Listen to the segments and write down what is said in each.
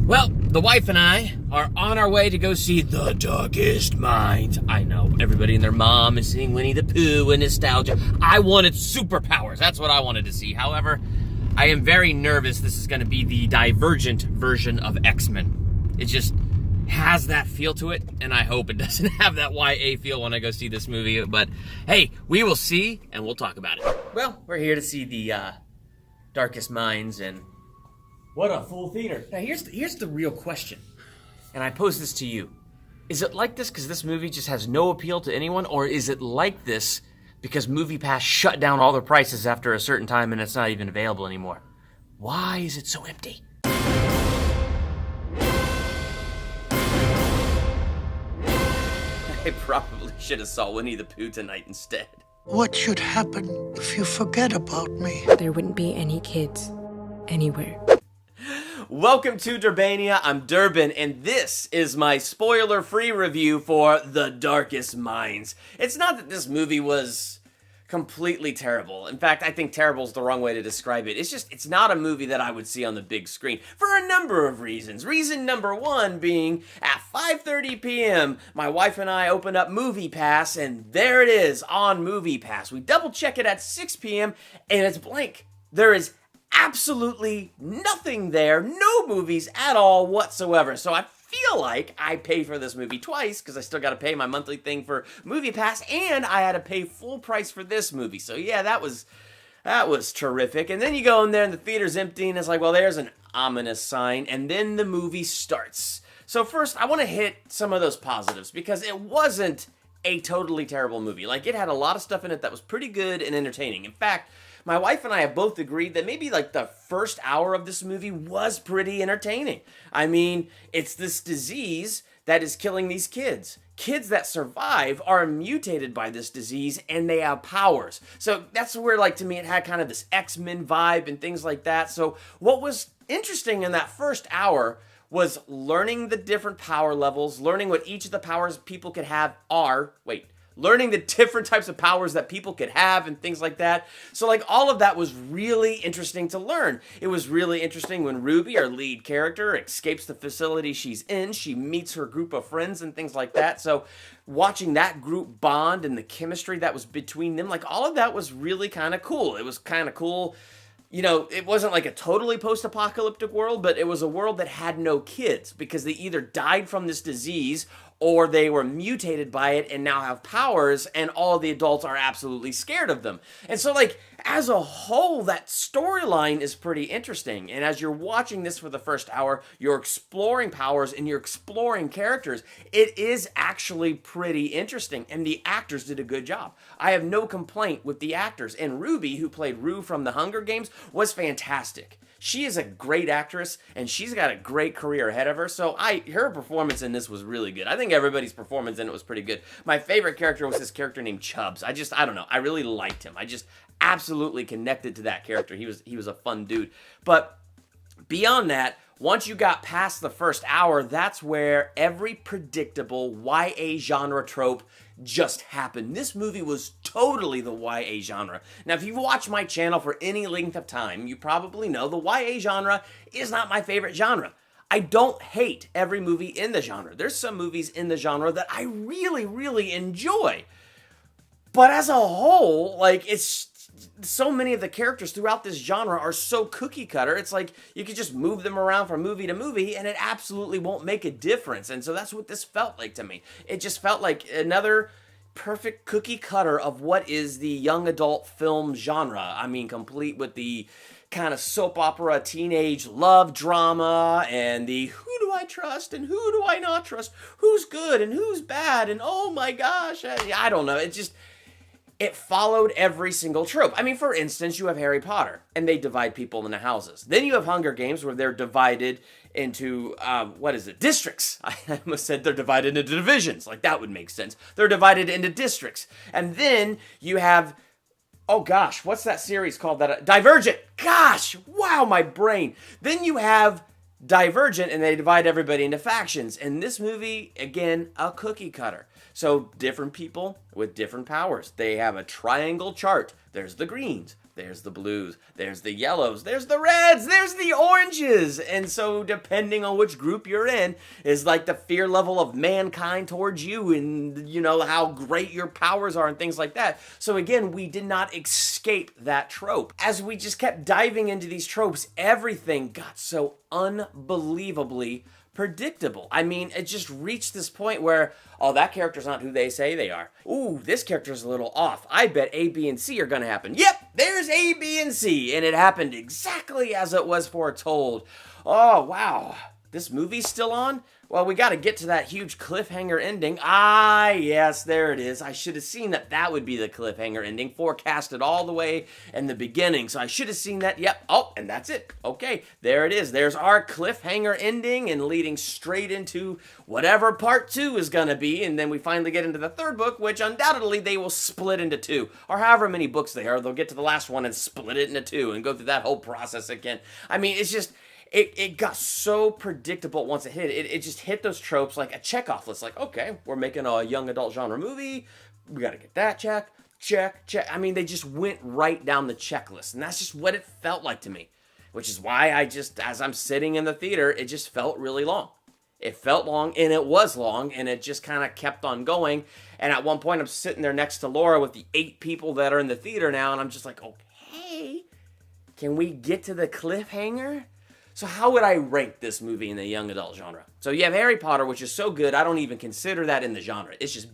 Well, the wife and I are on our way to go see The Darkest Minds. I know, everybody and their mom is seeing Winnie the Pooh and nostalgia. I wanted superpowers. That's what I wanted to see. However, I am very nervous this is going to be the Divergent version of X-Men. It just has that feel to it, and I hope it doesn't have that YA feel when I go see this movie. But hey, we will see, and we'll talk about it. Well, we're here to see the Darkest Minds, and what a full theater. Now, here's the real question, and I pose this to you. Is it like this because this movie just has no appeal to anyone, or is it like this because MoviePass shut down all their prices after a certain time and it's not even available anymore? Why is it so empty? I probably should have saw Winnie the Pooh tonight instead. What should happen if you forget about me? There wouldn't be any kids anywhere. Welcome to Durbania. I'm Durbin, and this is my spoiler-free review for The Darkest Minds. It's not that this movie was completely terrible. In fact, I think terrible is the wrong way to describe it. It's not a movie that I would see on the big screen for a number of reasons. Reason number one being, at 5:30 p.m., my wife and I opened up MoviePass, and there it is on MoviePass. We double-check it at 6 p.m., and it's blank. There is absolutely nothing there, no movies at all whatsoever. So I feel like I pay for this movie twice because I still got to pay my monthly thing for MoviePass, and I had to pay full price for this movie. So yeah, that was terrific. And then you go in there and the theater's empty, and it's like, well, there's an ominous sign, and then the movie starts. So first, I want to hit some of those positives because it wasn't a totally terrible movie. Like, it had a lot of stuff in it that was pretty good and entertaining. In fact, my wife and I have both agreed that maybe like the first hour of this movie was pretty entertaining. I mean, it's this disease that is killing these kids. Kids that survive are mutated by this disease and they have powers. So that's where, like, to me, it had kind of this X-Men vibe and things like that. So what was interesting in that first hour was learning the different power levels, learning what each of the powers people could have learning the different types of powers that people could have and things like that. So, like, all of that was really interesting to learn. It was really interesting when Ruby, our lead character, escapes the facility she's in. She meets her group of friends and things like that. So watching that group bond and the chemistry that was between them, like, all of that was really kind of cool. It was kind of cool. You know, it wasn't like a totally post-apocalyptic world, but it was a world that had no kids because they either died from this disease or they were mutated by it and now have powers, and all the adults are absolutely scared of them. And so, like, as a whole, that storyline is pretty interesting. And as you're watching this for the first hour, you're exploring powers and you're exploring characters. It is actually pretty interesting, and the actors did a good job. I have no complaint with the actors. And Ruby, who played Rue from The Hunger Games, was fantastic. She is a great actress, and she's got a great career ahead of her, so her performance in this was really good. I think everybody's performance in it was pretty good. My favorite character was this character named Chubbs. I don't know. I really liked him. I just absolutely connected to that character. He was a fun dude. But beyond that, once you got past the first hour, that's where every predictable YA genre trope just happened. This movie was totally the YA genre. Now, if you've watched my channel for any length of time, you probably know the YA genre is not my favorite genre. I don't hate every movie in the genre. There's some movies in the genre that I really, really enjoy. But as a whole, like, it's so many of the characters throughout this genre are so cookie cutter. It's like you could just move them around from movie to movie and it absolutely won't make a difference. And so that's what this felt like to me. It just felt like another perfect cookie cutter of what is the young adult film genre. I mean, complete with the kind of soap opera, teenage love drama, and the who do I trust and who do I not trust, who's good and who's bad, and oh my gosh, I don't know. It followed every single trope. I mean, for instance, you have Harry Potter, and they divide people into houses. Then you have Hunger Games, where they're divided into, districts. I almost said they're divided into divisions. Like, that would make sense. They're divided into districts. And then you have, oh gosh, what's that series called? Divergent. Gosh, wow, my brain. Then you have Divergent, and they divide everybody into factions. And this movie, again, a cookie cutter. So different people with different powers. They have a triangle chart. There's the greens, there's the blues, there's the yellows, there's the reds, there's the oranges. And so depending on which group you're in is like the fear level of mankind towards you and, you know, how great your powers are and things like that. So again, we did not escape that trope. As we just kept diving into these tropes, everything got so unbelievably predictable. I mean, it just reached this point where, oh, that character's not who they say they are. Ooh, this character's a little off. I bet A, B, and C are gonna happen. Yep, there's A, B, and C. And it happened exactly as it was foretold. Oh, wow. This movie's still on? Well, we got to get to that huge cliffhanger ending. Ah, yes, there it is. I should have seen that that would be the cliffhanger ending, forecasted all the way in the beginning. So I should have seen that. Yep. Oh, and that's it. Okay, there it is. There's our cliffhanger ending and leading straight into whatever part 2 is going to be. And then we finally get into the third book, which undoubtedly they will split into 2. Or however many books they are, they'll get to the last one and split it into 2 and go through that whole process again. I mean, it's just... It got so predictable once it hit. It just hit those tropes like a checkoff list. Like, okay, we're making a young adult genre movie. We got to get that check. I mean, they just went right down the checklist. And that's just what it felt like to me. Which is why I just, as I'm sitting in the theater, it just felt really long. It felt long, and it was long, and it just kind of kept on going. And at one point, I'm sitting there next to Laura with the 8 people that are in the theater now, and I'm just like, okay, can we get to the cliffhanger? So how would I rank this movie in the young adult genre? So you have Harry Potter, which is so good, I don't even consider that in the genre. It's just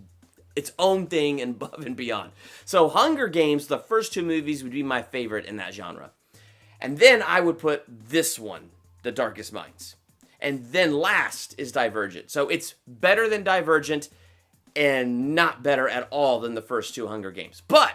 its own thing and above and beyond. So Hunger Games, the first 2 movies would be my favorite in that genre. And then I would put this one, The Darkest Minds. And then last is Divergent. So it's better than Divergent and not better at all than the first 2 Hunger Games. But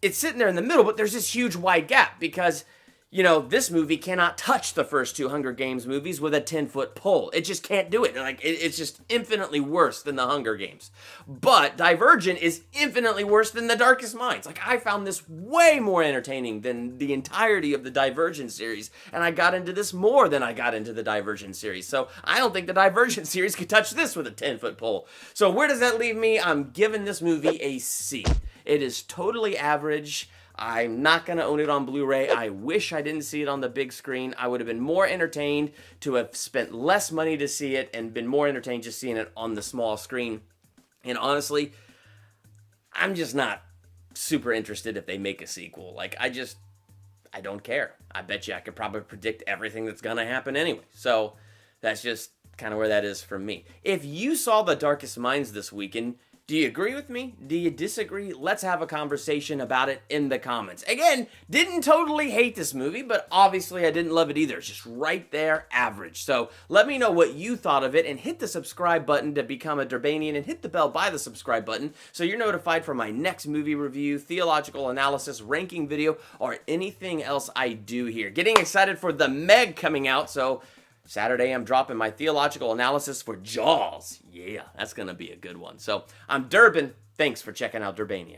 it's sitting there in the middle, but there's this huge wide gap because... you know, this movie cannot touch the first 2 Hunger Games movies with a 10-foot pole. It just can't do it. Like, it's just infinitely worse than the Hunger Games. But Divergent is infinitely worse than The Darkest Minds. Like, I found this way more entertaining than the entirety of the Divergent series. And I got into this more than I got into the Divergent series. So I don't think the Divergent series could touch this with a 10-foot pole. So where does that leave me? I'm giving this movie a C. It is totally average. I'm not going to own it on Blu-ray. I wish I didn't see it on the big screen. I would have been more entertained to have spent less money to see it and been more entertained just seeing it on the small screen. And honestly, I'm just not super interested if they make a sequel. Like, I don't care. I bet you I could probably predict everything that's going to happen anyway. So that's just kind of where that is for me. If you saw The Darkest Minds this weekend, do you agree with me? Do you disagree? Let's have a conversation about it in the comments. Again, didn't totally hate this movie, but obviously I didn't love it either. It's just right there, average. So let me know what you thought of it and hit the subscribe button to become a Durbanian and hit the bell by the subscribe button so you're notified for my next movie review, theological analysis, ranking video, or anything else I do here. Getting excited for The Meg coming out, so... Saturday, I'm dropping my theological analysis for Jaws. Yeah, that's going to be a good one. So, I'm Durbin. Thanks for checking out Durbania.